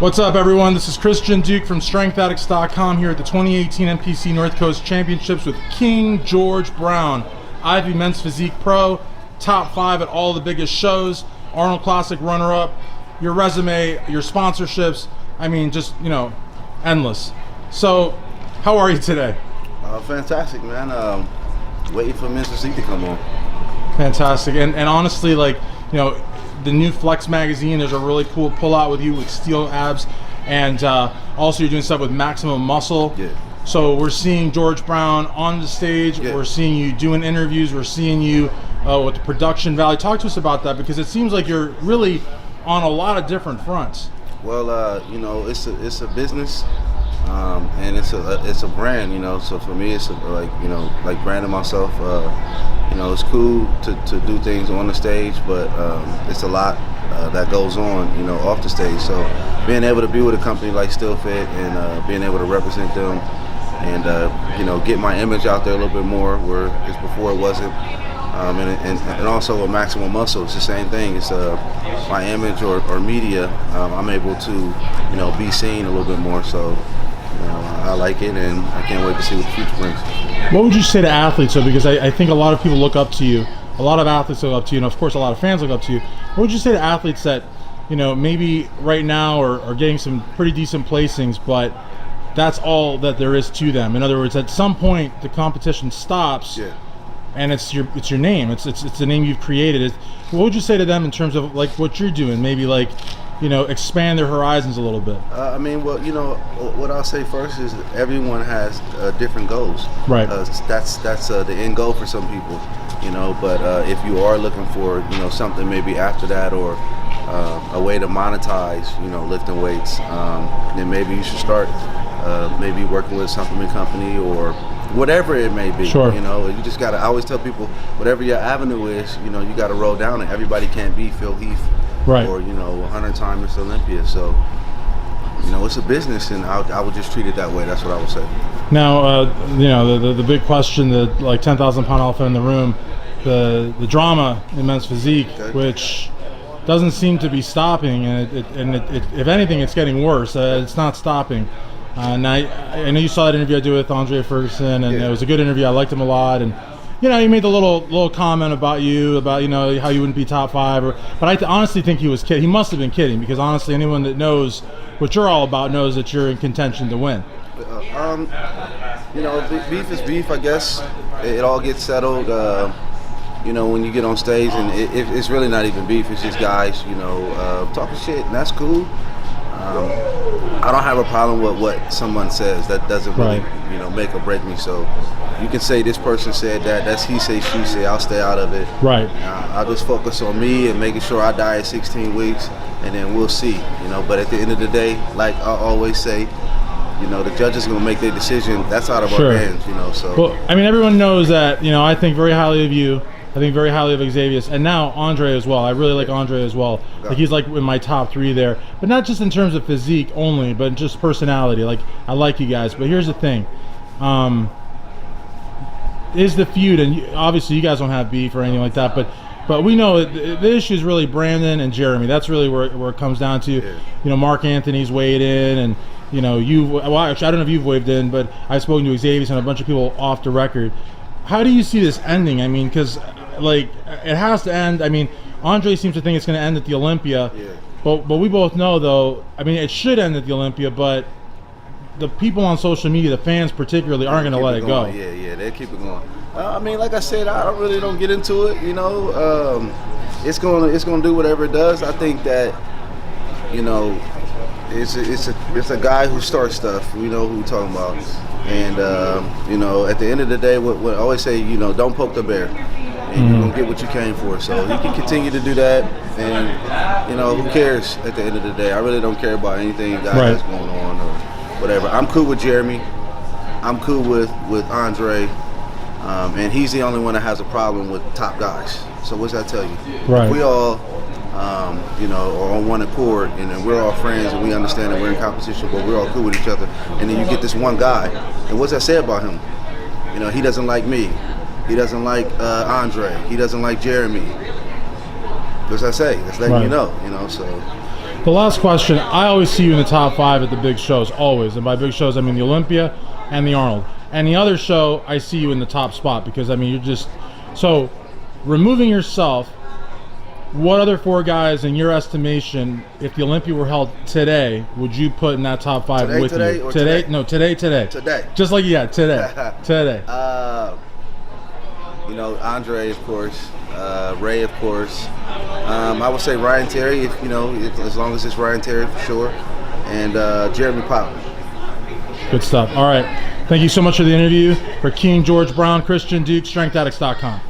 What's up, everyone? This is Christian Duke from StrengthAddicts.com here at the 2018 NPC North Coast Championships with King George Brown, Ivy Men's Physique Pro, top 5 at all the biggest shows, Arnold Classic runner-up, your resume, your sponsorships, I mean, just, you know, endless. So, how are you today? Fantastic, man. Waiting for Men's Physique to come on. Fantastic. And honestly, like, you know, the new Flex magazine, there's a really cool pull-out with you with steel abs, and also you're doing stuff with Maximum Muscle. Yeah. So we're seeing George Brown on the stage, we're seeing you doing interviews, we're seeing you with the production value. Talk to us about that, because it seems like you're really on a lot of different fronts. Well, you know, it's a business, and it's a brand, you know. So for me, it's like branding myself. You know, it's cool to do things on the stage, but it's a lot that goes on, you know, off the stage. So being able to be with a company like Still Fit and being able to represent them and, you know, get my image out there a little bit more, where it's before it wasn't. And also with Maximum Muscle, it's the same thing. It's my image or media, I'm able to, you know, be seen a little bit more. So, you know, I like it, and I can't wait to see what the future brings. What would you say to athletes, though? Because I think a lot of people look up to you. A lot of athletes look up to you, and of course a lot of fans look up to you. What would you say to athletes that, you know, maybe right now are getting some pretty decent placings, but that's all that there is to them? In other words, at some point the competition stops, and it's your name. It's the name you've created. What would you say to them in terms of like what you're doing? Maybe like, you know, expand their horizons a little bit. I mean, well, you know, what I'll say first is everyone has different goals. Right. That's the end goal for some people, you know. But if you are looking for, you know, something maybe after that, or a way to monetize, you know, lifting weights, then maybe you should start maybe working with a supplement company or whatever it may be. Sure. You know, you just gotta. I always tell people, whatever your avenue is, you know, you gotta roll down it. Everybody can't be Phil Heath. Right. Or, you know, 100-time Miss Olympia. So, you know, it's a business, and I would just treat it that way. That's what I would say. Now, you know, the big question, the like 10,000-pound elephant in the room, the drama in Men's Physique, which doesn't seem to be stopping, and if anything, it's getting worse. It's not stopping. Now, I know you saw that interview I did with Andre Ferguson, and it was a good interview. I liked him a lot, and you know, he made the little comment about you know, how you wouldn't be top 5, but I honestly think he was kidding. He must have been kidding, because honestly, anyone that knows what you're all about knows that you're in contention to win. You know, beef is beef, I guess. It all gets settled, you know, when you get on stage, and it's really not even beef. It's just guys, you know, talking shit, and that's cool. I don't have a problem with what someone says. That doesn't really, you know, make or break me. So you can say this person said that. That's he say, she say. I'll stay out of it. Right. I'll just focus on me and making sure I die at 16 weeks, and then we'll see. You know, but at the end of the day, like I always say, you know, the judge is going to make their decision. That's out of our hands. You know. So. Well, I mean, everyone knows that. You know, I think very highly of you. I think very highly of Xavier, and now Andre as well. I really like Andre as well. Like, he's like in my top 3 there, but not just in terms of physique only, but just personality. Like, I like you guys, but here's the thing: is the feud, and obviously you guys don't have beef or anything like that, but we know the issue is really Brandon and Jeremy. That's really where it comes down to. You know, Mark Anthony's weighed in, and you know, well, actually, I don't know if you've weighed in, but I've spoken to Xavier and a bunch of people off the record. How do you see this ending? I mean, because like, it has to end. I mean, Andre seems to think it's going to end at the Olympia, but we both know, though, I mean, it should end at the Olympia, but the people on social media, the fans particularly, aren't going to let it go. Yeah, they keep it going. I mean, like I said, I don't get into it. You know, it's gonna do whatever it does. I think that, you know, it's a guy who starts stuff. We know who we're talking about, and you know, at the end of the day, what I always say, you know, don't poke the bear, and you're gonna get what you came for. So he can continue to do that, and you know, who cares at the end of the day? I really don't care about anything that's going on or whatever. I'm cool with Jeremy. I'm cool with Andre, and he's the only one that has a problem with top guys. So what's that tell you? If we all, you know, are on one accord, and then we're all friends, and we understand that we're in competition, but we're all cool with each other, and then you get this one guy, and what's that say about him? You know, he doesn't like me. He doesn't like Andre. He doesn't like Jeremy. What's that say? That's letting you know, so. The last question, I always see you in the top 5 at the big shows, always. And by big shows, I mean the Olympia and the Arnold. And the other show, I see you in the top spot because, I mean, you're just... So, removing yourself, what other 4 guys, in your estimation, if the Olympia were held today, would you put in that top 5 with you? Today? No, today. Today. Just like, yeah, today. Today. You know, Andre, of course. Ray, of course. I would say Ryan Terry, if you know, as long as it's Ryan Terry for sure, and Jeremy Powell. Good stuff. All right. Thank you so much for the interview. For King George Brown, Christian Duke, StrengthAddicts.com.